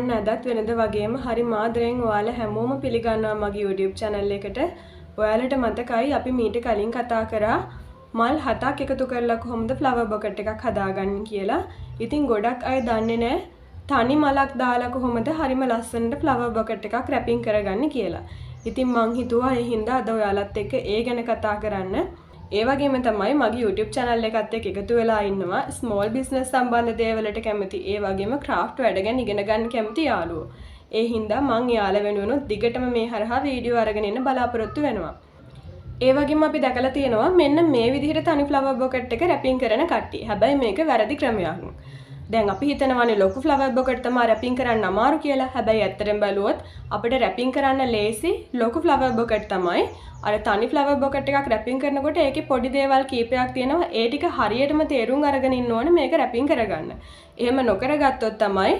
ඔන්න අදත් වෙනද වගේම හරි මාදරෙන් ඔයාලා හැමෝම පිළිගන්නවා මගේ YouTube channel එකට. ඔයාලට මතකයි අපි මීට කලින් කතා කරා මල් 7ක් එකතු කරලා කොහොමද flower bucket එකක් හදාගන්නේ කියලා. ඉතින් ගොඩක් අය දන්නේ නැහැ තනි මලක් දාලා කොහොමද හරිම ලස්සනට flower bucket එකක් wrapping කරගන්නේ කියලා. ඉතින් මං හිතුවා ඒ හින්දා අද ඔයාලත් එක්ක ඒ ගැන කතා කරන්න. ඒ වගේම තමයි මගේ YouTube channel එකත් එක්ක එකතු වෙලා ඉන්නවා small business සම්බන්ධ දේවල්වලට කැමති ඒ වගේම craft වැඩ ගැන ඉගෙන ගන්න කැමති යාළුවෝ. ඒ හින්දා මං යාළ වෙනුවෙන් දිගටම මේ හරහා වීඩියෝ අරගෙන ඉන්න බලාපොරොත්තු වෙනවා. ඒ වගේම අපි දැකලා තියෙනවා මෙන්න මේ විදිහට තනි flower bucket එක wrapping කරන කට්ටිය. හැබැයි මේක වැරදි ක්‍රමයක්. දැන් අපි හිතනවානේ ලොකු flower bucket තමයි wrapping කරන්න අමාරු කියලා. හැබැයි ඇත්තටම බැලුවොත් අපිට wrapping කරන්න ලේසි ලොකු flower bucket තමයි. අර තනි flower bucket එකක් wrapping කරනකොට ඒකේ පොඩි දේවල් කීපයක් තියෙනවා. ඒ ටික හරියටම තේරුම් අරගෙන ඉන්න ඕනේ මේක wrapping කරගන්න. එහෙම නොකරගත්තොත් තමයි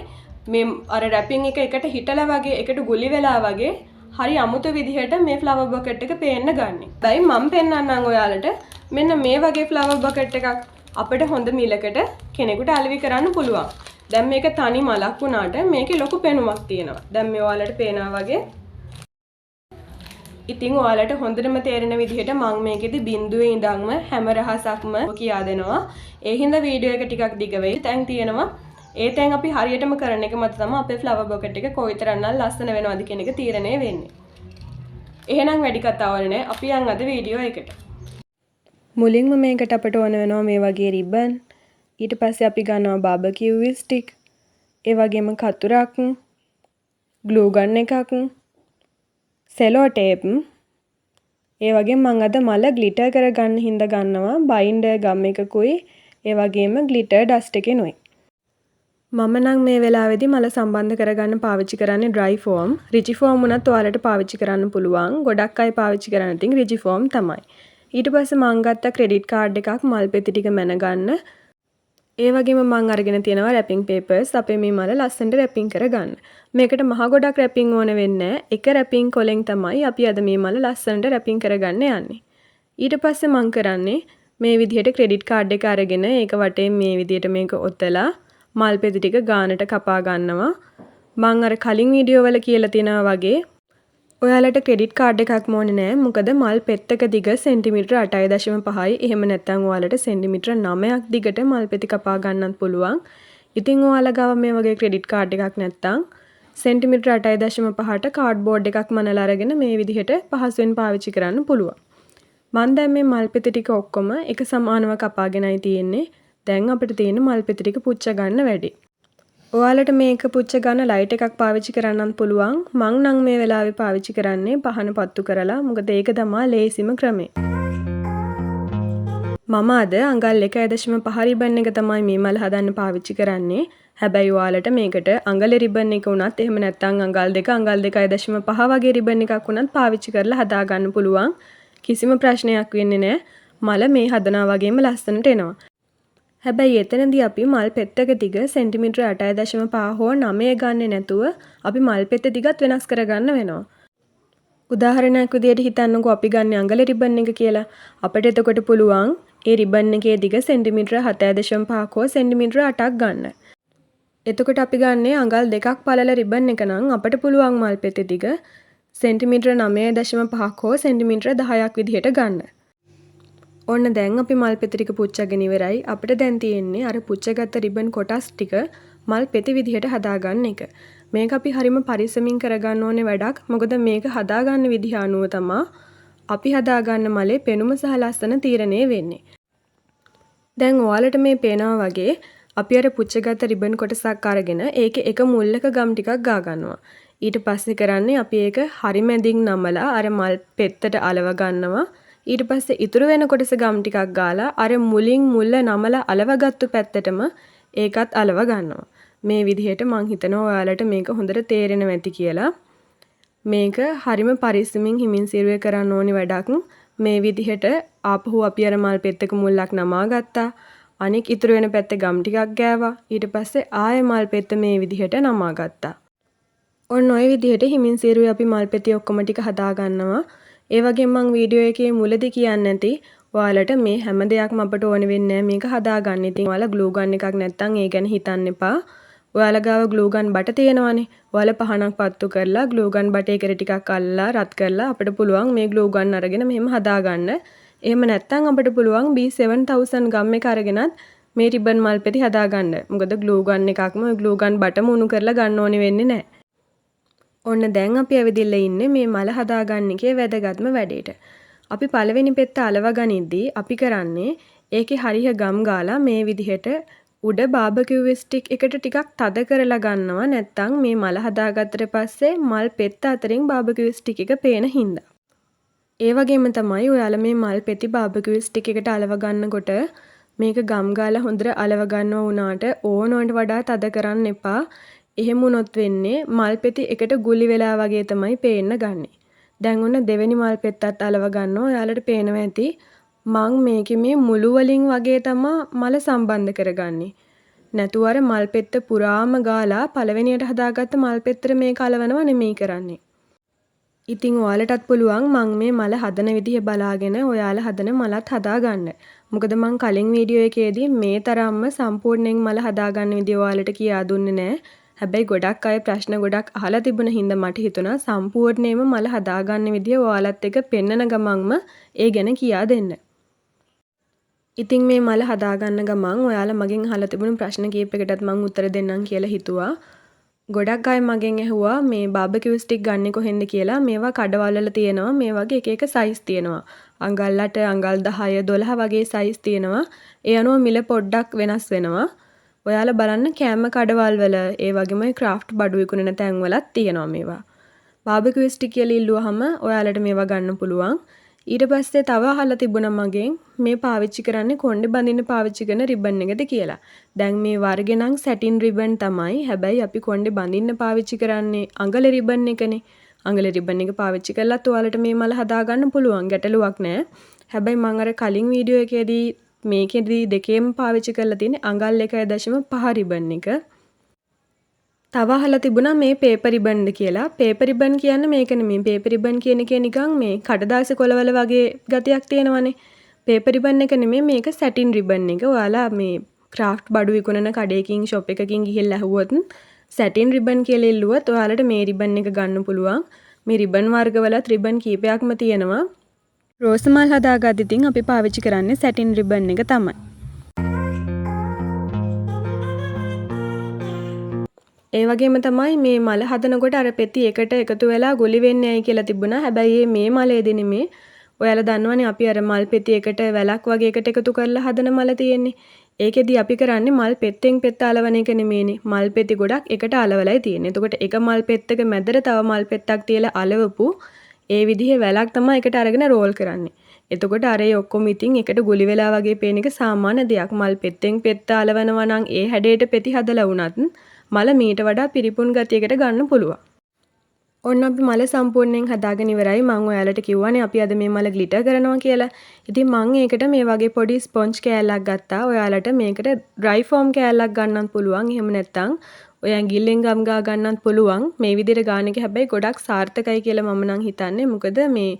මේ අර wrapping එක එකට හිටලා වගේ එකට ගුලි වෙලා වගේ හරි අමුතු විදිහට මේ flower bucket එක පේන්න ගන්නෙ. දැන් මම පෙන්නන්නම් ඔයාලට මෙන්න මේ වගේ flower bucket එකක් අපිට හොඳ මිලකට කෙනෙකුට අලෙවි කරන්න පුළුවන්. දැන් මේක තනි මලක් වුණාට මේකේ ලොකු පෙනුමක් තියෙනවා. දැන් මේ ඔයාලට පේනවා වගේ. ඉතින් ඔයාලට හොඳටම තේරෙන විදිහට මම මේකෙදි බිඳුවේ ඉඳන්ම හැම රහසක්ම කියා දෙනවා. ඒ හින්දා වීඩියෝ එක ටිකක් දිග වෙයි. තැන් තියෙනවා. ඒ තැන් අපි හරියටම කරන එක මත තමයි අපේ flower bucket එක කොයිතරම්නම් ලස්සන වෙනවද කියන එක තීරණය වෙන්නේ. එහෙනම් වැඩි කතාවල් නැහැ. අපි යන් අද වීඩියෝ එකට. මුලින්ම මේකට අපට ඕන වෙනවා මේ වගේ රිබන්. ඊට පස්සේ අපි ගන්නවා බාබකියු ස්ටික්. ඒ වගේම කතුරක්, ග්ලූ ගන් එකක්, සෙලෝ ටේප්. ඒ වගේම මම අද මල ග්ලිටර් කරගන්න හින්දා ගන්නවා බයින්ඩර් ගම් එකකුයි ඒ වගේම ග්ලිටර් ඩස්ට් එකෙනුයි. මම නම් මේ වෙලාවේදී මල සම්බන්ධ කරගන්න පාවිච්චි කරන්නේ ඩ්‍රයි ෆෝම්. රිජි ෆෝම් උනත් ඔයාලට පාවිච්චි කරන්න පුළුවන්. ගොඩක් අය පාවිච්චි කරන්නේ ඉතින් රිජි ෆෝම් තමයි. ඊට පස්සේ මම ගත්ත ක්‍රෙඩිට් කාඩ් එකක් මල් පෙති ටික මැනගන්න. ඒ වගේම මම අරගෙන තියෙනවා රැපින් පේපර්ස් අපේ මේ මල ලස්සනට රැපින් කරගන්න. මේකට මහ ගොඩක් රැපින් ඕන වෙන්නේ නැහැ. එක රැපින් කොලෙන් තමයි අපි අද මේ මල ලස්සනට රැපින් කරගන්න යන්නේ. ඊට පස්සේ මම කරන්නේ මේ විදිහට ක්‍රෙඩිට් කාඩ් එක අරගෙන ඒක වටේ මේ විදිහට මේක ඔතලා මල් පෙති ටික ගානට කපා ගන්නවා. මම අර කලින් වීඩියෝ වල කියලා තියෙනවා වගේ ඔයාලට ක්‍රෙඩිට් කාඩ් එකක් ඕනේ නැහැ. මොකද මල් පෙත්තක දිග සෙන්ටිමීටර 8.5යි. එහෙම නැත්නම් ඔයාලට සෙන්ටිමීටර 9ක් දිගට මල් පෙති කපා ගන්නත් පුළුවන්. ඉතින් ඔයාලා ගාව මේ වගේ ක්‍රෙඩිට් කාඩ් එකක් නැත්නම් සෙන්ටිමීටර 8.5ට කාඩ්බෝඩ් එකක් මනලා අරගෙන මේ විදිහට පහසුවෙන් පාවිච්චි කරන්න පුළුවන්. මම දැන් මේ මල් පෙති ටික ඔක්කොම එක සමානව කපාගෙනයි තියෙන්නේ. දැන් අපිට තියෙන මල් පෙති ටික පුච්ච ගන්න වැඩි. ඔයාලට මේක පුච්ච ගන්න ලයිට් එකක් පාවිච්චි කරන්නත් පුළුවන්. මං නම් මේ වෙලාවේ පාවිච්චි කරන්නේ පහන පත්තු කරලා. මොකද ඒක තමයි ලේසිම ක්‍රමය. මම අද අඟල් 1.5 රිබන් එක තමයි මේ මල හදන්න පාවිච්චි කරන්නේ. හැබැයි ඔයාලට මේකට අඟල රිබන් එක උනත් එහෙම නැත්නම් අඟල් 2 වගේ රිබන් එකක් උනත් පාවිච්චි කරලා හදා ගන්න පුළුවන්. කිසිම ප්‍රශ්නයක් වෙන්නේ නැහැ. මල මේ හදනා වගේම ලස්සනට එනවා. හැබැයි එතනදී අපි මල් පෙත්තක දිග සෙන්ටිමීටර 8.5 හෝ 9 ගන්නේ නැතුව අපි මල් පෙත්ත දිගත් වෙනස් කරගන්න වෙනවා. උදාහරණයක් විදියට හිතන්නකෝ අපි ගන්න අඟල රිබන් එක කියලා. අපිට එතකොට පුළුවන් ඒ රිබන් එකේ දිග සෙන්ටිමීටර 7.5 හෝ සෙන්ටිමීටර 8ක් ගන්න. එතකොට අපි ගන්නේ අඟල් 2ක් පළල රිබන් එක නම් අපිට පුළුවන් මල් පෙත්තේ දිග සෙන්ටිමීටර 9.5 හෝ සෙන්ටිමීටර 10ක් විදිහට ගන්න. ඔන්න දැන් අපි මල් පෙති ටික පුච්චගෙන ඉවරයි. අපිට දැන් තියෙන්නේ අර පුච්චගත්ත රිබන් කොටස් ටික මල් පෙති විදිහට හදාගන්න එක. මේක අපි හරිම පරිස්සමින් කරගන්න ඕනේ වැඩක්. මොකද මේක හදාගන්න විදිහ අනුව තමයි අපි හදාගන්න මලේ පෙනුම සහ ලස්සන තීරණය වෙන්නේ. දැන් ඔයාලට මේ පේනවා වගේ අපි අර පුච්චගත්ත රිබන් කොටසක් අරගෙන ඒකේ එක මුල්ලක ගම් ටිකක් ගා ගන්නවා. ඊට පස්සේ කරන්නේ අපි ඒක හරි මැදින් නමලා අර මල් පෙත්තට අලව ගන්නවා. ඊට පස්සේ ඉතුරු වෙන කොටස ගම් ටිකක් ගාලා අර මුලින් මුල්ල නමලා අලවගත්තු පැත්තටම ඒකත් අලව ගන්නවා. මේ විදිහට මං හිතනවා ඔයාලට මේක හොඳට තේරෙනවා ඇති කියලා. මේක හරිම පරිස්සමින් හිමින් සිරුවේ කරන්න ඕනි වැඩක්. මේ විදිහට ආපහු අපි අර මල් පෙත්තක මුල්ලක් නමා ගත්තා. අනෙක් ඉතුරු වෙන පැත්තේ ගම් ටිකක් ගෑවා. ඊට පස්සේ ආයෙ මල් පෙත්ත මේ විදිහට නමා ගත්තා. ඔන්න ඔය විදිහට හිමින් සිරුවේ අපි මල් පෙති ඔක්කොම ටික හදා ගන්නවා. ඒ වගේම මම වීඩියෝ එකේ මුලදී කියන්නේ නැති ඔයාලට මේ හැම දෙයක්ම අපට ඕන වෙන්නේ මේක හදාගන්න. ඉතින් ඔයාලා ග්ලූ ගන් එකක් නැත්නම් ඒ ගැන හිතන්න එපා. ඔයාලා ගාව ග්ලූ ගන් බට තියෙනවනේ. ඔයාලා පහනක් පත්තු කරලා ග්ලූ ගන් බටේ කෙර ටිකක් අල්ලලා රත් කරලා අපිට පුළුවන් මේ ග්ලූ ගන් අරගෙන මෙහෙම හදාගන්න. එහෙම නැත්නම් අපිට පුළුවන් B7000 ගම් එක අරගෙනත් මේ රිබන් මල් පෙති හදාගන්න. මොකද ග්ලූ ගන් එකක්ම ග්ලූ ගන් බට මුණු කරලා ගන්න ඕනේ වෙන්නේ නැහැ. ඔන්න දැන් අපි ඇවිදින්න ඉන්නේ මේ මල හදාගන්න එකේ වැදගත්ම වැඩේට. අපි පළවෙනි පෙත්ත අලව ගනිද්දී අපි කරන්නේ ඒකේ හරිය ගම් ගාලා මේ විදිහට උඩ බාබකියු ස්ටික් එකට ටිකක් තද කරලා ගන්නවා. නැත්නම් මේ මල හදාගත්තට පස්සේ මල් පෙත්ත අතරින් බාබකියු ස්ටික් එක පේන හින්දා. ඒ වගේම තමයි ඔයාලා මේ මල් පෙති බාබකියු ස්ටික් එකට අලව ගන්නකොට මේක ගම් ගාලා හොඳට අලව ගන්නවා වුණාට ඕනවට වඩා තද කරන්න එපා. එහෙම වුණොත් වෙන්නේ මල් පෙති එකට ගුලි වෙලා වගේ තමයි පේන්න ගන්නෙ. දැන් ඔන්න දෙවෙනි මල් පෙත්තත් අලව ගන්නවා. ඔයාලට පේනවා ඇති මං මේකේ මේ මුළු වලින් වගේ තමයි මල සම්බන්ධ කරගන්නේ. නැතුව අර මල් පෙත්ත පුරාම ගාලා පළවෙනියට හදාගත්ත මල් පෙත්තට මේක අලවනවා නෙමෙයි කරන්නේ. ඉතින් ඔයාලටත් පුළුවන් මං මේ මල හදන විදිහ බලාගෙන ඔයාලා හදන මලත් හදාගන්න. මොකද මං කලින් වීඩියෝ එකේදී මේ තරම්ම සම්පූර්ණයෙන් මල හදාගන්න විදිය ඔයාලට කියා දුන්නේ නැහැ. හැබැයි ගොඩක් අය ප්‍රශ්න ගොඩක් අහලා තිබුණ හින්දා මට හිතුණා සම්පූර්ණයෙන්ම මල හදාගන්න විදිය ඔයාලත් එක්ක පෙන්නන ගමන්ම ඒ ගැන කියා දෙන්න. ඉතින් මේ මල හදාගන්න ගමන් ඔයාලා මගෙන් අහලා තිබුණු ප්‍රශ්න කීපයකටත් මං උත්තර දෙන්නම් කියලා හිතුවා. ගොඩක් අය මගෙන් ඇහුවා මේ බාබකියු ස්ටික් ගන්නෙ කොහෙන්ද කියලා. මේවා කඩවල වල තියෙනවා. මේ වගේ එක එක සයිස් තියෙනවා. අඟල් 8, අඟල් 10, 12 වගේ සයිස් තියෙනවා. ඒ අනුව මිල පොඩ්ඩක් වෙනස් වෙනවා. ඔයාලා බලන්න කෑම කඩවල් වල ඒ වගේම ක්‍රාෆ්ට් බඩු විකුණන තැන් වලත් තියෙනවා මේවා. බාබකියු ස්ටික් කියලා ඉල්ලුවාම ඔයාලට මේවා ගන්න පුළුවන්. ඊට පස්සේ තව අහලා තිබුණා මගෙන් මේ පාවිච්චි කරන්නේ කොණ්ඩේ බඳින්න පාවිච්චි කරන රිබන් එකද කියලා. දැන් මේ වර්ගේ නම් සැටින් රිබන් තමයි. හැබැයි අපි කොණ්ඩේ බඳින්න පාවිච්චි කරන්නේ අඟල රිබන් එකනේ. අඟල රිබන් එක පාවිච්චි කළත් ඔයාලට මේ මල හදාගන්න පුළුවන්. ගැටලුවක් නැහැ. හැබැයි මම අර කලින් වීඩියෝ එකේදී මේකෙදී දෙකේම පාවිච්චි කරලා තියෙන්නේ අඟල් 1.5 රිබන් එක. තව අහලා තිබුණා මේ පේපර් රිබන්ද කියලා. පේපර් රිබන් කියන්නේ මේක නෙමෙයි. පේපර් රිබන් කියන එකේ නිකන් මේ කඩදාසි කොළවල වගේ ගතියක් තියෙනවනේ. පේපර් රිබන් එක නෙමෙයි මේක සැටින් රිබන් එක. ඔයාලා මේ ක්‍රාෆ්ට් බඩු විකුණන කඩේකින් ෂොප් එකකින් ගිහිල්ලා ඇහුවොත් සැටින් රිබන් කියලා ඉල්ලුවොත් ඔයාලට මේ රිබන් එක ගන්න පුළුවන්. මේ රිබන් වර්ගවලත් රිබන් කීපයක්ම තියෙනවා. රෝස් මල් හදාගද්දි ඉතින් අපි පාවිච්චි කරන්නේ සැටින් රිබන් එක තමයි. ඒ වගේම තමයි මේ මල හදනකොට අර පෙති එකට එකතු වෙලා ගොලි වෙන්නේ ඇයි කියලා තිබුණා. හැබැයි මේ මලේදී නෙමේ. ඔයාලා දන්නවනේ අපි අර මල් පෙති එකට වැලක් වගේ එකට එකතු කරලා හදන මල තියෙන්නේ. ඒකෙදි අපි කරන්නේ මල් පෙත්තෙන් පෙත්ත අලවන එක නෙමෙයිනේ. මල් පෙති ගොඩක් එකට අලවලයි තියෙන්නේ. එතකොට එක මල් පෙත්තක මැදට තව මල් පෙත්තක් තියලා අලවපු ඒ විදිහේ වැලක් තමයි එකට අරගෙන රෝල් කරන්නේ. එතකොට අර ඒ ඔක්කොම ඉතින් එකට ගොලි වෙලා වගේ පේන එක සාමාන්‍ය දෙයක්. මල් පෙත්තෙන් පෙත්ත අලවනවා නම් ඒ හැඩයට පෙති හදලා වුණත් මල මීට වඩා පිරිපුන් ගතියකට ගන්න පුළුවන්. ඔන්න අපි මල සම්පූර්ණයෙන් හදාගෙන ඉවරයි. මම ඔයාලට කිව්වනේ අපි අද මේ මල ග්ලිටර් කරනවා කියලා. ඉතින් මම ඒකට මේ වගේ පොඩි ස්පොන්ජ් කෑල්ලක් ගත්තා. ඔයාලට මේකට ඩ්‍රයි ෆෝම් කෑල්ලක් ගන්නත් පුළුවන්. එහෙම නැත්නම් ඔයා ගිල්ලෙන් ගම් ගා ගන්නත් පුළුවන්. මේ විදිහට ගාන එක හැබැයි ගොඩක් සාර්ථකයි කියලා මම නම් හිතන්නේ. මොකද මේ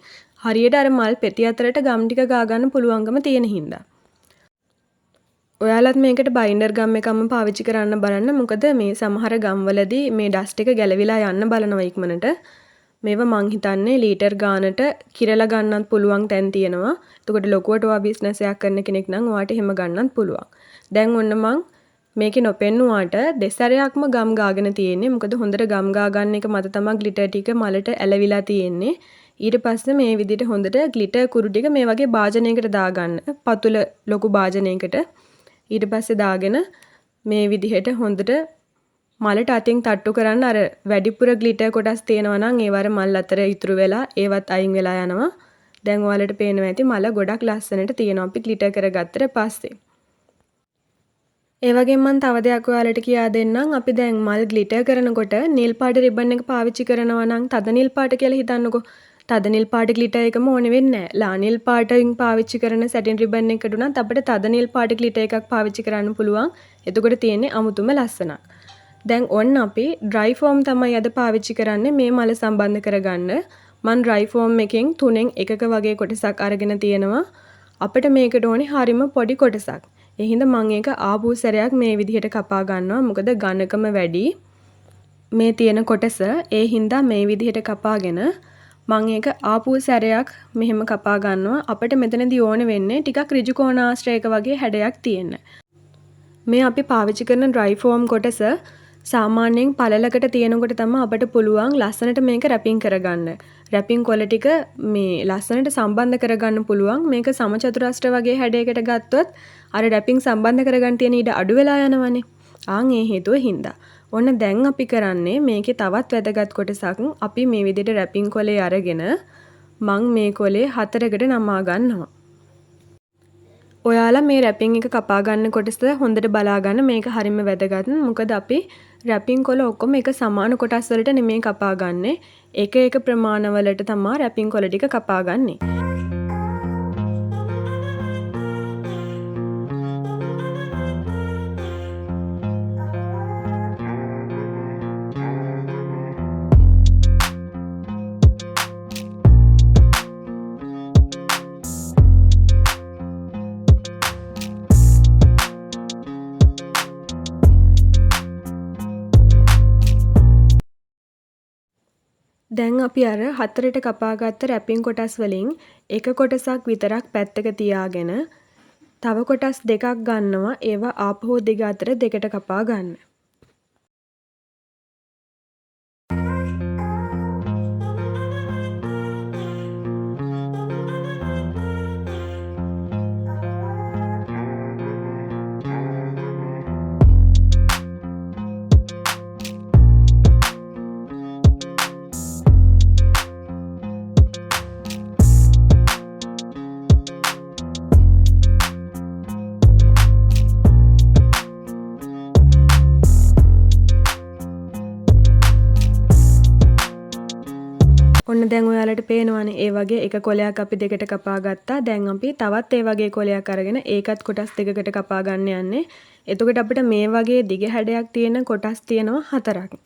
හරියට අර මල් පෙති අතරට ගම් ටික ගා ගන්න පුළුවන්කම තියෙන හින්දා. ඔයාලත් මේකට බයින්ඩර් ගම් එකක්ම පාවිච්චි කරන්න බලන්න. මොකද මේ සමහර ගම්වලදී මේ ඩස්ට් එක ගැලවිලා යන්න බලනවා ඉක්මනට. මේවා මං හිතන්නේ ලීටර් ගානට කිරලා ගන්නත් පුළුවන් තැන් තියෙනවා. එතකොට ලොකුවට ඔයා බිස්නස් එකක් කරන කෙනෙක් නම් ඔයාට එහෙම ගන්නත් පුළුවන්. දැන් ඔන්න මං මේකේ නොපෙන්නුවාට දෙසරයක්ම ගම් ගාගෙන තියෙන්නේ. මොකද හොඳට ගම් ගා ගන්න එක මත තමයි ග්ලිටර් ටික මලට ඇලවිලා තියෙන්නේ. ඊට පස්සේ මේ විදිහට හොඳට ග්ලිටර් කුරු ටික මේ වගේ භාජනයකට දාගන්න. පතුල ලොකු භාජනයකට ඊට පස්සේ දාගෙන මේ විදිහට හොඳට මලට අතින් තට්ටු කරන්න. අර වැඩිපුර ග්ලිටර් කොටස් තියෙනවා නම් ඒවර මල් අතර ඉතුරු වෙලා ඒවත් අයින් වෙලා යනවා. දැන් ඔයාලට පේනවා ඇති මල ගොඩක් ලස්සනට තියෙනවා අපි ග්ලිටර් කරගත්තට පස්සේ. ඒ වගේම මම තව දෙයක් ඔයාලට කියා දෙන්නම්. අපි දැන් මල් ග්ලිටර් කරනකොට නිල් පාට රිබන් එක පාවිච්චි කරනවා නම් තද නිල් පාට කියලා හිතන්නකෝ. තද නිල් පාට ග්ලිටර් එකම ඕනේ වෙන්නේ නැහැ. ලා නිල් පාටින් පාවිච්චි කරන සැටින් රිබන් එකකට උනත් අපිට තද නිල් පාට ග්ලිටර් එකක් පාවිච්චි කරන්න පුළුවන්. එතකොට තියෙන්නේ අමුතුම ලස්සනක්. දැන් ඔන්න අපි ඩ්‍රයි ෆෝම් තමයි අද පාවිච්චි කරන්නේ මේ මල සම්බන්ධ කරගන්න. මම ඩ්‍රයි ෆෝම් එකෙන් 3න් එකක වගේ කොටසක් අරගෙන තියෙනවා. අපිට මේකට ඕනේ හරිම පොඩි කොටසක්. ඒ හින්දා මම ඒක ආපහු සැරයක් මේ විදිහට කපා ගන්නවා. මොකද ඝනකම වැඩි. මේ තියෙන කොටස ඒ හින්දා මේ විදිහට කපාගෙන මම ඒක ආපහු සැරයක් මෙහෙම කපා ගන්නවා. අපිට මෙතනදී ඕන වෙන්නේ ටිකක් ඍජු කෝණාශ්‍රයක වගේ හැඩයක් තියෙන්න. මේ අපි පාවිච්චි කරන ඩ්‍රයි ෆෝම් කොටස සාමාන්‍යයෙන් පළලකට තියෙනකොට තමයි අපිට පුළුවන් ලස්සනට මේක රැපින් කරගන්න. රැපින් කොළ ටික මේ ලස්සනට සම්බන්ධ කරගන්න පුළුවන්. මේක සමචතුරාස්‍ර වගේ හැඩයකට ගත්තොත් අර රැපින් සම්බන්ධ කරගන්න තියෙන ඉඩ අඩු වෙලා යනවනේ. ඒ හේතුව හින්දා. ඔන්න දැන් අපි කරන්නේ මේකේ තවත් වැදගත් කොටසක්. අපි මේ විදිහට රැපින් කොලේ අරගෙන මං මේ කොලේ 4කට නමා ගන්නවා. ඔයාලා මේ රැපින් එක කපා ගන්න කොටස හොඳට බලා ගන්න. මේක හරිම වැදගත්. මොකද අපි රැපින් කොළ ඔක්කොම එක සමාන කොටස් වලට නෙමෙයි කපා ගන්නෙ. එක එක ප්‍රමාණවලට තමයි රැපින් කොළ ටික කපා ගන්නෙ. දැන් අපි අර 4ට කපාගත්ත රැපින් කොටස් වලින් එක කොටසක් විතරක් පැත්තක තියාගෙන තව කොටස් දෙකක් ගන්නවා. ඒවා ආපහු දිග අතර දෙකට කපා ගන්න. ඔන්න දැන් ඔයාලට පේනවනේ ඒ වගේ එක කොලයක් අපි දෙකට කපා ගත්තා. දැන් අපි තවත් ඒ වගේ කොලයක් අරගෙන ඒකත් කොටස් දෙකකට කපා ගන්න යන්නේ. එතකොට අපිට මේ වගේ දිග හැඩයක් තියෙන කොටස් තියෙනවා 4ක්.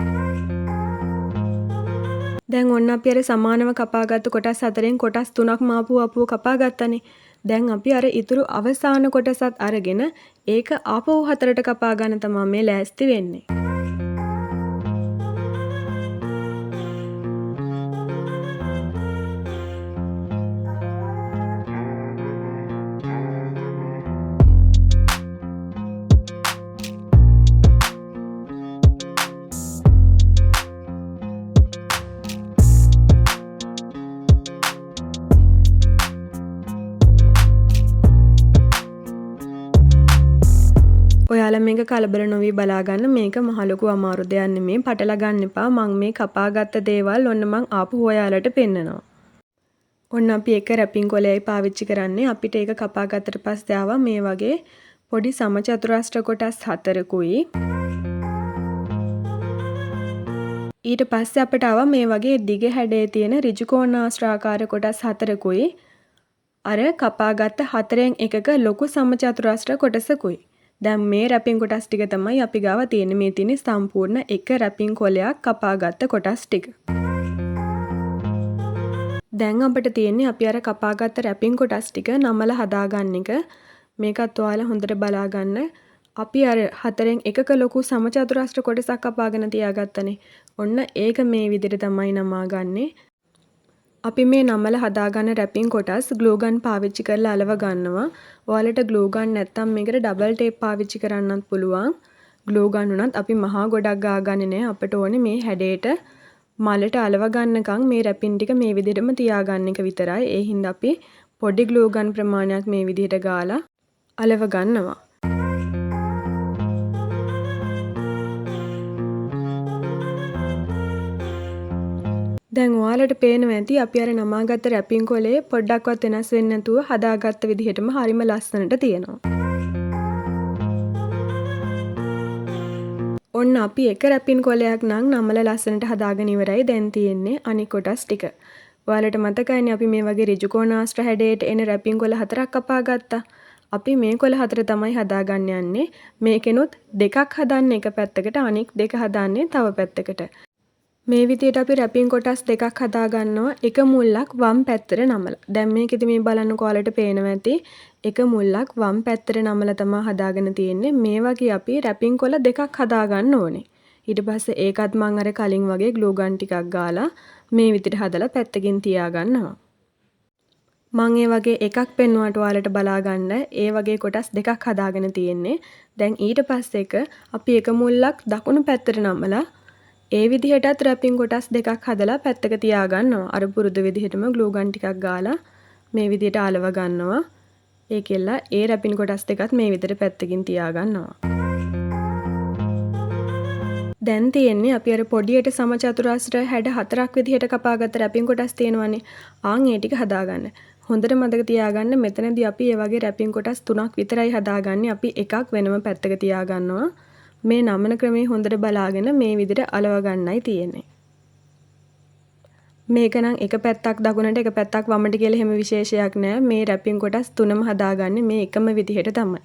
දැන් ඔන්න අපි අර සමානව කපාගත්තු කොටස් 4න් කොටස් 3ක්ම ආපුව කපා ගත්තනේ. දැන් අපි අර ඉතුරු අවසාන කොටසත් අරගෙන ඒක ආපහු 4ට කපා ගන්න තමයි මේ ලෑස්ති වෙන්නේ. ඔයාලා මේක කලබල නොවි බලා ගන්න. මේක මහ ලොකු අමාරු දෙයක් නෙමෙයි. පටල ගන්න එපා. මම මේ කපාගත්ත දේවල් ඔන්න මං ආපහු ඔයාලට පෙන්නනවා. ඔන්න අපි එක රැපින් කොලයයි පාවිච්චි කරන්නේ. අපිට ඒක කපාගත්තට පස්සේ ආවා මේ වගේ පොඩි සමචතුරාස්‍ර කොටස් 4කුයි. ඊට පස්සේ අපිට ආවා මේ වගේ දිග හැඩයේ තියෙන ඍජු කෝණාශ්‍රාකාර කොටස් 4කුයි. අර කපාගත්ත 4න් එකක ලොකු සමචතුරාස්‍ර කොටසකුයි. දැන් මේ රැපින් කොටස් ටික තමයි අපි ගාව තියෙන්නේ. මේ තියෙන්නේ සම්පූර්ණ එක රැපින් කොලයක් කපාගත්ත කොටස් ටික. දැන් අපිට තියෙන්නේ අපි අර කපාගත්ත රැපින් කොටස් ටික නමලා හදාගන්න එක. මේකත් ඔයාලා හොඳට බලා ගන්න. අපි අර 4න් එකක ලොකු සමචතුරාස්‍ර කොටසක් කපාගෙන තියාගත්තනේ. ඔන්න ඒක මේ විදිහට තමයි නමාගන්නේ. අපි මේ නමල හදාගන්න රැපින් කොටස් ග්ලූ ගන් පාවිච්චි කරලා අලව ගන්නවා. ඔයාලට ග්ලූ ගන් නැත්තම් මේකට ඩබල් ටේප් පාවිච්චි කරන්නත් පුළුවන්. ග්ලූ ගන් උනත් අපි මහා ගොඩක් ගාගන්නේ නැහැ. අපිට ඕනේ මේ හැඩයට මලට අලව ගන්නකම් මේ රැපින් ටික මේ විදිහටම තියාගන්න එක විතරයි. ඒ හින්දා අපි පොඩි ග්ලූ ගන් ප්‍රමාණයක් මේ විදිහට ගාලා අලව ගන්නවා. දැන් ඔයාලට පේනවා ඇති අපි අර නමාගත්ත රැපින් කොලේ පොඩ්ඩක්වත් වෙනස් වෙන්නේ නැතුව හදාගත්ත විදිහටම හරිම ලස්සනට තියෙනවා. ඔන්න අපි එක රැපින් කොලයක් නම් නමල ලස්සනට හදාගෙන ඉවරයි. දැන් තියෙන්නේ අනිත් කොටස් ටික. ඔයාලට මතකයිනේ අපි මේ වගේ ඍජු කෝණාශ්‍ර හැඩයට එන රැපින් කොල 4ක් කපා ගත්තා. අපි මේ කොල 4 තමයි හදාගන්න යන්නේ. මේකෙනුත් දෙකක් හදන්නේ එක පැත්තකට අනිත් දෙක හදන්නේ තව පැත්තකට. මේ විදියට අපි රැපින් කොටස් දෙකක් හදා ගන්නවා. එක මුල්ලක් වම් පැත්තට නමලා. දැන් මේකෙදි මේ බලන්නකො ඔයාලට පේනවා ඇති. එක මුල්ලක් වම් පැත්තට නමලා තමයි හදාගෙන තියෙන්නේ. මේ වගේ අපි රැපින් කොළ දෙකක් හදා ගන්න ඕනේ. ඊට පස්සේ ඒකත් මම අර කලින් වගේ ග්ලූ ගන් ටිකක් ගාලා මේ විදියට හදලා පැත්තකින් තියා ගන්නවා. මම ඒ වගේ එකක් පෙන්වුවාට ඔයාලට බලා ගන්න. ඒ වගේ කොටස් දෙකක් හදාගෙන තියෙන්නේ. දැන් ඊට පස්සේ අපි එක මුල්ලක් දකුණු පැත්තට නමලා ඒ විදිහටත් රැපින් කොටස් දෙකක් හදලා පැත්තක තියා ගන්නවා. අර පුරුදු විදිහටම ග්ලූ ගන් ටිකක් ගාලා මේ විදිහට අලව ගන්නවා. ඒකෙල්ල ඒ රැපින් කොටස් දෙකත් මේ විදිහට පැත්තකින් තියා ගන්නවා. දැන් තියෙන්නේ අපි අර පොඩියට සමචතුරස්‍ර හැඩ 4ක් විදිහට කපාගත්ත රැපින් කොටස් තියෙනවානේ. ආන් ඒ ටික හදාගන්න. හොඳට මතක තියාගන්න මෙතනදී අපි ඒ වගේ රැපින් කොටස් 3ක් විතරයි හදාගන්නේ. අපි එකක් වෙනම පැත්තක තියා ගන්නවා. මේ නමන ක්‍රමයේ හොඳට බලාගෙන මේ විදිහට අලව ගන්නයි තියෙන්නේ. මේක නම් එක පැත්තක් දකුණට එක පැත්තක් වමට කියලා හැම විශේෂයක් නැහැ. මේ රැපින් කොටස් තුනම හදාගන්නේ මේ එකම විදිහට තමයි.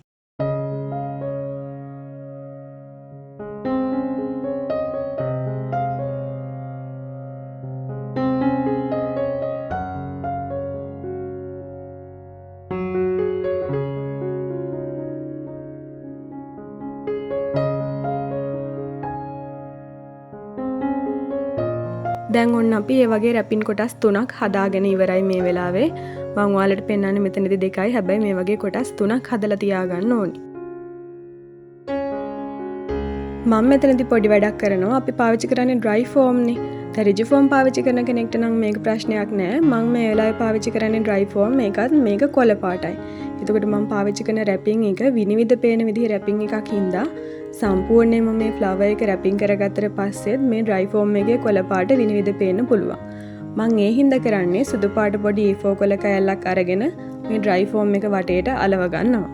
දැන් ඔන්න අපි මේ වගේ රැපින් කොටස් 3ක් හදාගෙන ඉවරයි මේ වෙලාවේ. මම ඔයාලට පෙන්නන්නේ මෙතනදී දෙකයි. හැබැයි මේ වගේ කොටස් 3ක් හදලා තියාගන්න ඕනි. මම මෙතනදී පොඩි වැඩක් කරනවා. අපි පාවිච්චි කරන්නේ dry foam නේ. රිජු ෆෝම් පාවිච්චි කරන කෙනෙක්ට නම් මේක ප්‍රශ්නයක් නෑ. මම මේ වෙලාවේ පාවිච්චි කරන්නේ dry foam. මේක කොළ පාටයි. එතකොට මම පාවිච්චි කරන රැපින් එක විනිවිද පේන විදිහ රැපින් එකක් හින්දා සම්පූර්ණයෙන්ම මේ ෆ්ලවර් එක රැපින් කරගත්තට පස්සෙත් මේ dry foam එකේ කොළ පාට විනිවිද පේන්න පුළුවන්. මම ඒ හින්දා කරන්නේ සුදු පාට පොඩි A4 කොළ කෑල්ලක් අරගෙන මේ dry foam එක වටේට අලව ගන්නවා.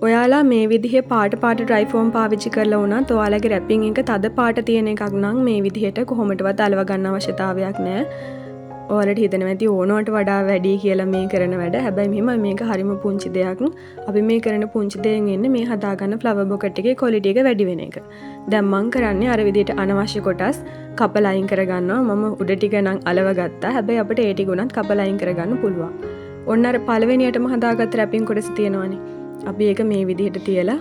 ඔයාලා මේ විදිහේ පාට dry foam පාවිච්චි කරලා වුණත් ඔයාලගේ රැපින් එක තද පාට තියෙන එකක් නම් මේ විදිහට කොහොමදවත් අලව ගන්න අවශ්‍යතාවයක් නැහැ. ඔයාලට හිතෙනවා ඇති ඕනවට වඩා වැඩි කියලා මේ කරන වැඩ. හැබැයි මෙහෙම මේක හරිම පුංචි දෙයක්. අපි මේ කරන පුංචි දෙයෙන් එන්නේ මේ හදාගන්න ෆ්ලවර් බොකට් එකේ ක්වොලිටි එක වැඩි වෙන එක. දැන් මම කරන්නේ අර විදිහට අනවශ්‍ය කොටස් කපලා අයින් කරගන්නවා. මම උඩ ටික නම් අලව ගත්තා. හැබැයි අපිට ඒ ටික උනත් කපලා අයින් කරගන්න පුළුවන්. ඔන්න අර පළවෙනියටම හදාගත්ත රැපින් කොටස තියෙනවානේ. අපි ඒක මේ විදිහට තියලා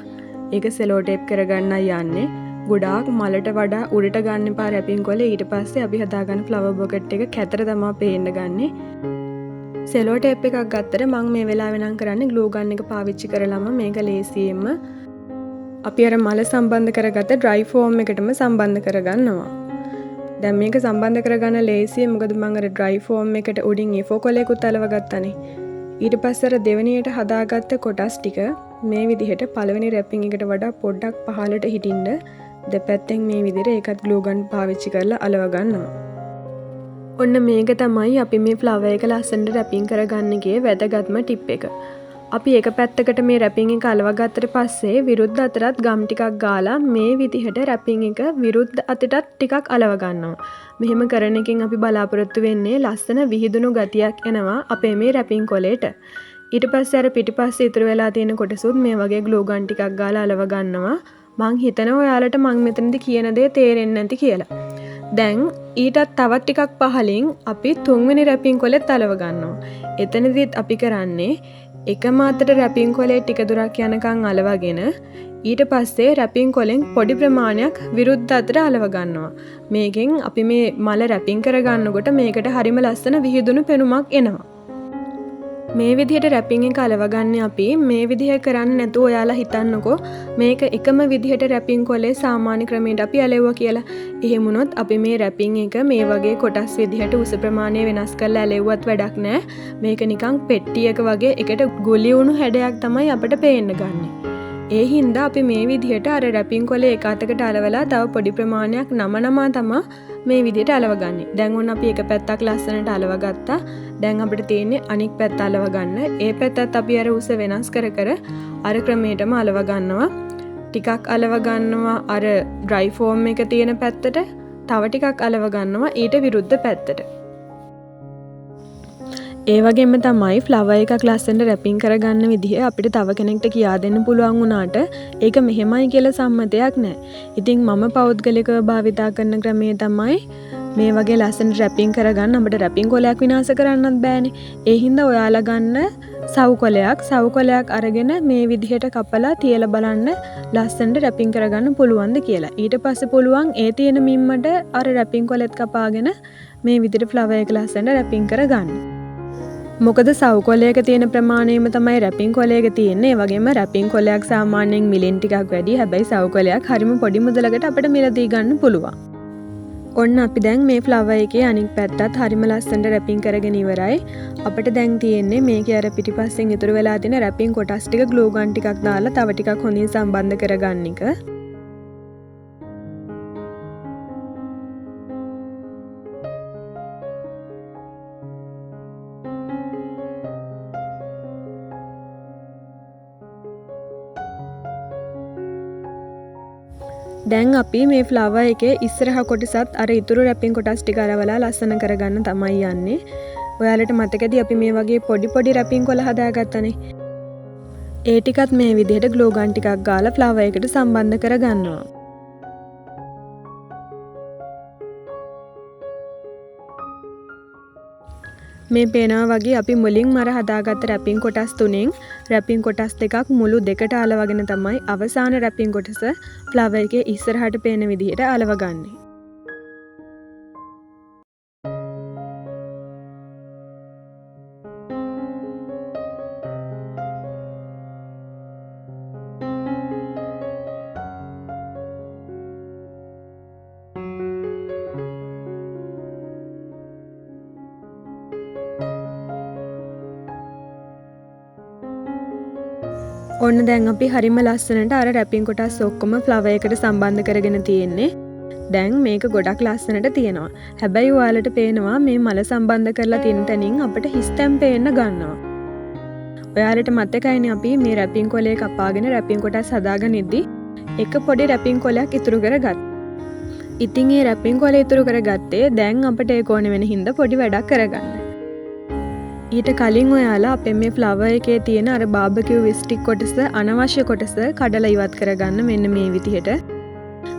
ඒක සෙලෝ ටේප් කරගන්නයි යන්නේ. ගොඩාක් මලට වඩා උඩට ගන්න එපා රැපින් කොළ. ඊට පස්සේ අපි හදාගන්න ෆ්ලවර් බොකට් එක කැතර තමයි පේන්න ගන්නේ. සෙලෝ ටේප් එකක් ගත්තට මම මේ වෙලාවේ නම් කරන්නේ ග්ලූ ගන් එක පාවිච්චි කරලාම මේක ලේසියෙන්ම අපි අර මල සම්බන්ධ කරගත්ත dry foam එකටම සම්බන්ධ කරගන්නවා. දැන් මේක සම්බන්ධ කරගන්න ලේසියි. මොකද මම අර dry foam එකට උඩින් A4 කොලයකුත් අලව ගත්තානේ. ඊට පස්සේ අර දෙවෙනියට හදාගත්ත කොටස් ටික මේ විදිහට පළවෙනි රැපින් එකට වඩා පොඩ්ඩක් පහළට හිටින්න දෙපැත්තෙන් මේ විදිහට ඒකත් ග්ලූ ගන් පාවිච්චි කරලා අලව ගන්නවා. ඔන්න මේක තමයි අපි මේ ෆ්ලවර් එක ලස්සනට රැපින් කරගන්න ගියේ වැදගත්ම ටිප් එක. අපි එක පැත්තකට මේ රැපින් එක අලව ගත්තට පස්සේ විරුද්ධ අතටත් ගම් ටිකක් ගාලා මේ විදිහට රැපින් එක විරුද්ධ අතටත් ටිකක් අලව ගන්නවා. මෙහෙම කරන එකෙන් අපි බලාපොරොත්තු වෙන්නේ ලස්සන විහිදුණු ගතියක් එනවා අපේ මේ රැපින් කොලේට. ඊට පස්සේ අර පිටිපස්සේ ඉතුරු වෙලා තියෙන කොටසුත් මේ වගේ ග්ලූ ගන් ටිකක් ගාලා අලව ගන්නවා. මං හිතනවා ඔයාලට මං මෙතනදී කියන දේ තේරෙන්නේ නැති කියලා. දැන් ඊටත් තවත් ටිකක් පහලින් අපි තුන්වෙනි රැපින් කොලෙත් අලව ගන්නවා. එතනදිත් අපි කරන්නේ එකම අතට රැපින් කොලේ ටික දුරක් යනකම් අලවගෙන ඊට පස්සේ රැපින් කොලෙන් පොඩි ප්‍රමාණයක් විරුද්ධ අතට අලව ගන්නවා. මේකෙන් අපි මේ මල රැපින් කරගන්නකොට මේකට හරිම ලස්සන විහිදුණු පෙනුමක් එනවා. මේ විදිහට රැපින් එක අලවගන්නේ අපි මේ විදිහ කරන්නේ නැතුව ඔයාලා හිතන්නකෝ මේක එකම විදිහට රැපින් කොලේ සාමාන්‍ය ක්‍රමයට අපි ඇලෙවුවා කියලා. එහෙම වුණොත් අපි මේ රැපින් එක මේ වගේ කොටස් විදිහට උස ප්‍රමාණය වෙනස් කරලා ඇලෙව්වත් වැඩක් නැහැ. මේක නිකන් පෙට්ටියක වගේ එකට ගොලි වුණු හැඩයක් තමයි අපිට පේන්න ගන්නේ. ඒ හින්දා අපි මේ විදිහට අර රැපින් කොලේ එක අතකට අලවලා තව පොඩි ප්‍රමාණයක් නමනමා තමයි මේ විදිහට අලවගන්නේ. දැන් ඔන්න අපි එක පැත්තක් ලස්සනට අලව ගත්තා. දැන් අපිට තියෙන්නේ අනික් පැත්ත අලව ගන්න. ඒ පැත්තත් අපි අර උස වෙනස් කර කර අර ක්‍රමයටම අලව ගන්නවා. ටිකක් අලව ගන්නවා අර dry foam එක තියෙන පැත්තට. තව ටිකක් අලව ගන්නවා ඊට විරුද්ධ පැත්තට. ඒ වගේම තමයි ෆ්ලවර් එකක් ලස්සනට රැපින් කරගන්න විදිහ අපිට තව කෙනෙක්ට කියා දෙන්න පුළුවන් වුණාට ඒක මෙහෙමයි කියලා සම්මතයක් නැහැ. ඉතින් මම පෞද්ගලිකව භාවිතා කරන ක්‍රමය තමයි මේ වගේ ලස්සනට රැපින් කරගන්න අපිට රැපින් කොලයක් විනාශ කරන්නත් බෑනේ. ඒ හින්දා ඔයාලා ගන්න සව් කොලයක් අරගෙන මේ විදිහට කපලා තියලා බලන්න ලස්සනට රැපින් කරගන්න පුළුවන්ද කියලා. ඊට පස්සේ පුළුවන් ඒ තියෙන මිම්මට අර රැපින් කොලෙත් කපාගෙන මේ විදිහට ෆ්ලවර් එක ලස්සනට රැපින් කරගන්න. මොකද සව් කොලයක තියෙන ප්‍රමාණයම තමයි රැපින් කොලයක තියෙන්නේ. ඒ වගේම රැපින් කොලයක් සාමාන්‍යයෙන් මිලින් ටිකක් වැඩි. හැබැයි සව් කොලයක් හරිම පොඩි මුදලකට අපිට මිලදී ගන්න පුළුවන්. ඔන්න අපි දැන් මේ ෆ්ලවර් එකේ අනික් පැත්තත් හරිම ලස්සනට රැපින් කරගෙන ඉවරයි. අපිට දැන් තියෙන්නේ මේකේ අර පිටිපස්සෙන් ඉතුරු වෙලා තියෙන රැපින් කොටස් ටික ග්ලූ ගන් ටිකක් දාලා තව ටිකක් හොඳින් සම්බන්ධ කරගන්න එක. දැන් අපි මේ ෆ්ලවර් එකේ ඉස්සරහ කොටසත් අර ඉතුරු රැපින් කොටස් ටික අරවලා ලස්සන කරගන්න තමයි යන්නේ. ඔයාලට මතකද අපි මේ වගේ පොඩි රැපින් කොළ හදාගත්තනේ. ඒ ටිකත් මේ විදිහට ග්ලූ ගන් ටිකක් ගාලා ෆ්ලවර් එකට සම්බන්ධ කරගන්නවා. මේ පේනවා වගේ අපි මුලින් මර හදාගත්ත රැපින් කොටස් තුනෙන් රැපින් කොටස් දෙකක් මුළු දෙකට අලවගෙන තමයි අවසාන රැපින් කොටස ෆ්ලවර් එකේ ඉස්සරහට පේන විදිහට අලවගන්නේ. ඔන්න දැන් අපි හරිම ලස්සනට අර රැපින් කොටස් ඔක්කොම ෆ්ලවර් එකට සම්බන්ධ කරගෙන තියෙන්නේ. දැන් මේක ගොඩක් ලස්සනට තියෙනවා. හැබැයි ඔයාලට පේනවා මේ මල සම්බන්ධ කරලා තියෙන තැනින් අපිට හිස් තැන් පේන්න ගන්නවා. ඔයාලට මතකයිනේ අපි මේ රැපින් කොලේ කපාගෙන රැපින් කොටස් හදාගෙන ඉද්දි එක පොඩි රැපින් කොලයක් ඉතුරු කරගත්තා. ඉතින් ඒ රැපින් කොලේ ඉතුරු කරගත්තේ දැන් අපිට ඒක ඕන වෙන හින්දා පොඩි වැඩක් කරගන්න. ඊට කලින් ඔයාලා අපේ මේ ෆ්ලවර් එකේ තියෙන අර බාබකියු ස්ටික් කොටස අනවශ්‍ය කොටස කඩලා ඉවත් කරගන්න මෙන්න මේ විදිහට.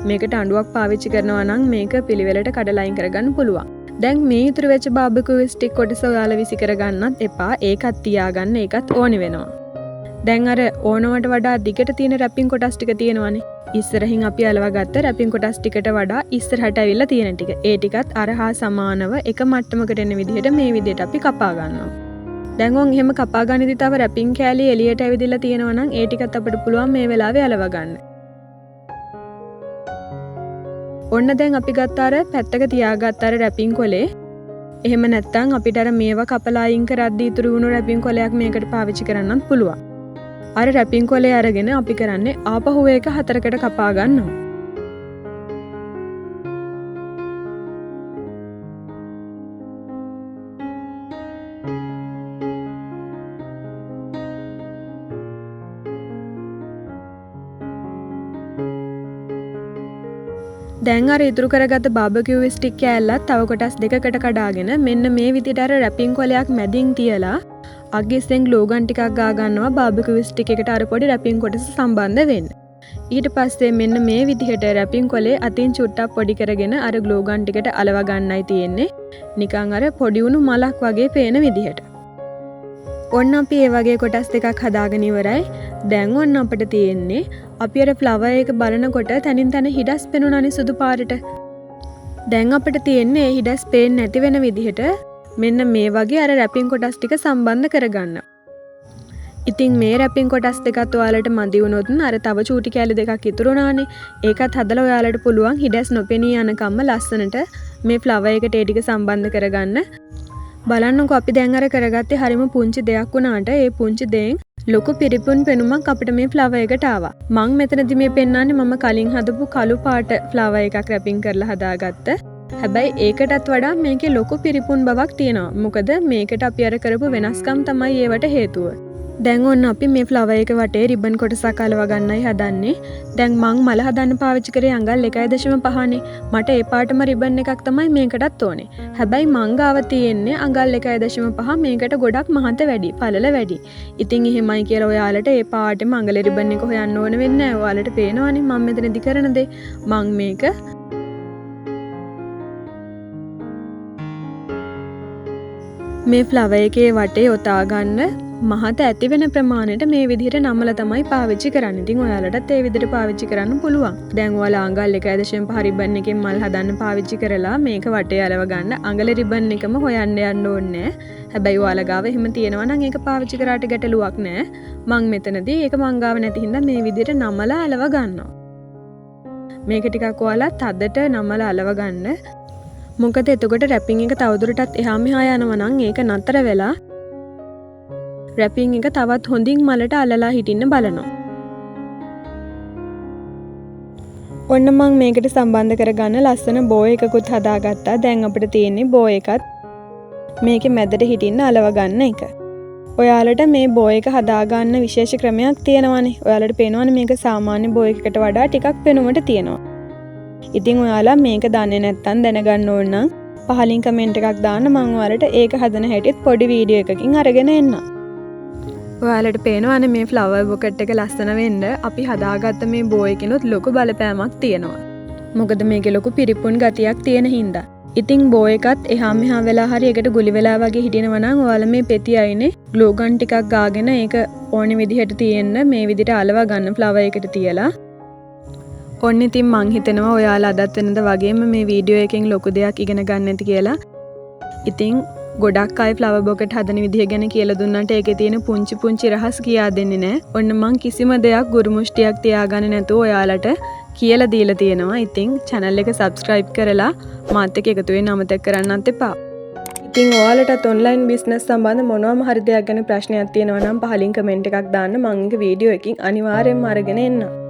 මේකට අඬුවක් පාවිච්චි කරනවා නම් මේක පිළිවෙලට කඩලා අයින් කරගන්න පුළුවන්. දැන් මේ ඉතුරු වෙච්ච බාබකියු ස්ටික් කොටස ඔයාලා විසි කරගන්නත් එපා. ඒකත් තියාගන්න ඒකත් ඕනි වෙනවා. දැන් අර ඕනවට වඩා දිගට තියෙන රැපින් කොටස් ටික තියෙනවානේ. ඉස්සරහින් අපි අලවගත්ත රැපින් කොටස් ටිකට වඩා ඉස්සරහට ඇවිල්ලා තියෙන ටික. ඒ ටිකත් අර හා සමානව එක මට්ටමකට එන විදිහට මේ විදිහට අපි කපා ගන්නවා. දැන් ඔන් එහෙම කපා ගන්නදී තව රැපින් කෑලි එළියට ඇවිදලා තියෙනවා නම් ඒ ටිකත් අපිට පුළුවන් මේ වෙලාවේ අලව ගන්න. ඔන්න දැන් අපි ගත්ත අර පැත්තක තියාගත්ත අර රැපින් කොලේ. එහෙම නැත්නම් අපිට අර මේවා කපලා අයින් කරද්දී ඉතුරු වුණු රැපින් කොලයක් මේකට පාවිච්චි කරන්නත් පුළුවන්. අර රැපින් කොලේ අරගෙන අපි කරන්නේ ආපහු ඒක හතරකට කපා ගන්නවා. දැන් අර ඉතුරු කරගත්ත බාබකියු ස්ටික් කෑල්ලත් තව කොටස් දෙකකට කඩාගෙන මෙන්න මේ විදිහට අර රැපින් කොලයක් මැදින් තියලා අග්ගෙස්සෙන් ග්ලූ ගන් ටිකක් ගා ගන්නවා බාබකියු ස්ටික් එකට අර පොඩි රැපින් කොටස සම්බන්ධ වෙන්න. ඊට පස්සේ මෙන්න මේ විදිහට රැපින් කොලේ අතින් චුට්ටක් පොඩි කරගෙන අර ග්ලූ ගන් ටිකට අලව ගන්නයි තියෙන්නේ. නිකන් අර පොඩි උණු මලක් වගේ පේන විදිහට. ඔන්න අපි ඒ වගේ කොටස් දෙකක් හදාගෙන ඉවරයි. දැන් ඔන්න අපිට තියෙන්නේ අපි අර ෆ්ලවර් එක බලනකොට තනින් තන හිඩස් පෙනුනනේ සුදු පාටට. දැන් අපිට තියෙන්නේ ඒ හිඩස් පේන්නේ නැති වෙන විදිහට මෙන්න මේ වගේ අර රැපින් කොටස් ටික සම්බන්ධ කරගන්න. ඉතින් මේ රැපින් කොටස් දෙකත් ඔයාලට මදි වුණොත් අර තව චූටි කැලි දෙකක් ඉතුරු වුණානේ. ඒකත් හදලා ඔයාලට පුළුවන් හිඩස් නොපෙනී යනකම්ම ලස්සනට මේ ෆ්ලවර් එකට ඒ ටික සම්බන්ධ කරගන්න. බලන්නකො අපි දැන් අර කරගත්තේ හරිම පුංචි දෙයක් වුණාට ඒ පුංචි දෙයෙන් ලොකු පිරිපුන් පෙනුමක් අපිට මේ ෆ්ලවර් එකට ආවා. මං මෙතනදි මේ පෙන්නන්නේ මම කලින් හදපු කළු පාට ෆ්ලවර් එකක් රැපින් කරලා හදාගත්ත. හැබැයි ඒකටත් වඩා මේකේ ලොකු පිරිපුන් බවක් තියෙනවා. මොකද මේකට අපි අර කරපු වෙනස්කම් තමයි ඒවට හේතුව. දැන් ඔන්න අපි මේ ෆ්ලවර් එක වටේ රිබන් කොටසක් අලව ගන්නයි හදන්නේ. දැන් මං මල හදන්න පාවිච්චි කරේ අඟල් 1.5නේ. මට ඒ පාටම රිබන් එකක් තමයි මේකටත් ඕනේ. හැබැයි මං ගාව තියෙන්නේ අඟල් 1.5 මේකට ගොඩක් මහත වැඩි, පළල වැඩි. ඉතින් එහෙමයි කියලා ඔයාලට ඒ පාටෙම අඟල රිබන් එක හොයන්න ඕන වෙන්නේ නැහැ. ඔයාලට පේනවනේ මම මෙතනදි කරන දේ. මං මේක මේ ෆ්ලවර් එකේ වටේ ඔතා ගන්න මහත ඇති වෙන ප්‍රමාණයට මේ විදිහට නමලා තමයි පාවිච්චි කරන්නේ. ඉතින් ඔයාලටත් ඒ විදිහට පාවිච්චි කරන්න පුළුවන්. දැන් ඔයාලා අඟල් 1.5 රිබන් එකෙන් මල් හදන්න පාවිච්චි කරලා මේක වටේ අලව ගන්න අඟල රිබන් එකම හොයන්න යන්න ඕනේ. හැබැයි ඔයාලා ගාව එහෙම තියෙනවා නම් ඒක පාවිච්චි කරාට ගැටලුවක් නෑ. මං මෙතනදී ඒක මං ගාව නැති හින්දා මේ විදිහට නමලා අලව ගන්නවා. මේක ටිකක් ඔයාලා තදට නමලා අලව ගන්න. මොකද එතකොට රැපින් එක තවදුරටත් එහා මෙහා යනවා නම් ඒක නතර වෙලා රැපින් එක තවත් හොඳින් මලට අලලා හිටින්න බලනවා. ඔන්න මං මේකට සම්බන්ධ කරගන්න ලස්සන බෝ එකකුත් හදාගත්තා. දැන් අපිට තියෙන්නේ බෝ එකත් මේකේ මැදට හිටින්න අලව ගන්න එක. ඔයාලට මේ බෝ එක හදාගන්න විශේෂ ක්‍රමයක් තියෙනවානේ. ඔයාලට පේනවනේ මේක සාමාන්‍ය බෝ එකකට වඩා ටිකක් පෙනුමට තියෙනවා. ඉතින් ඔයාලා මේක දන්නේ නැත්නම් දැනගන්න ඕන නම් පහලින් කමෙන්ට් එකක් දාන්න මම ඔයාලට ඒක හදන හැටිත් පොඩි වීඩියෝ එකකින් අරගෙන එන්නම්. ඔයාලට පේනවනේ මේ ෆ්ලවර් බොකට් එක ලස්සන වෙන්න අපි හදාගත්ත මේ බෝ එකිනුත් ලොකු බලපෑමක් තියෙනවා. මොකද මේකේ ලොකු පිරිපුන් ගතියක් තියෙන හින්දා. ඉතින් බෝ එකත් එහා මෙහා වෙලා හරි එකට ගුලි වෙලා වගේ හිටිනවා නම් ඔයාලා මේ පෙති අයිනේ ග්ලූ ගන් ටිකක් ගාගෙන ඒක ඕනේ විදිහට තියෙන්න මේ විදිහට අලව ගන්න ෆ්ලවර් එකට තියලා. ඔන්න ඉතින් මං හිතනවා ඔයාලා අදත් වෙනද වගේම මේ වීඩියෝ එකෙන් ලොකු දෙයක් ඉගෙන ගන්න ඇති කියලා. ඉතින් ගොඩක් අය ෆ්ලවර් බොකට් හදන විදිහ ගැන කියලා දුන්නාට ඒකේ තියෙන පුංචි පුංචි රහස් කියා දෙන්නේ නැහැ. ඔන්න මං කිසිම දෙයක් ගුරු මුෂ්ටියක් තියාගන්න නැතුව ඔයාලට කියලා දීලා තියෙනවා. ඉතින් channel එක subscribe කරලා මාත් එක්ක එකතු වෙන්න අමතක කරන්නත් එපා. ඉතින් ඔයාලටත් online business සම්බන්ධ මොනවාම හරි දෙයක් ගැන ප්‍රශ්නයක් තියෙනවා නම් පහලින් comment එකක් දාන්න. මං ඒක වීඩියෝ එකකින් අනිවාර්යෙන්ම අරගෙන එන්නම්.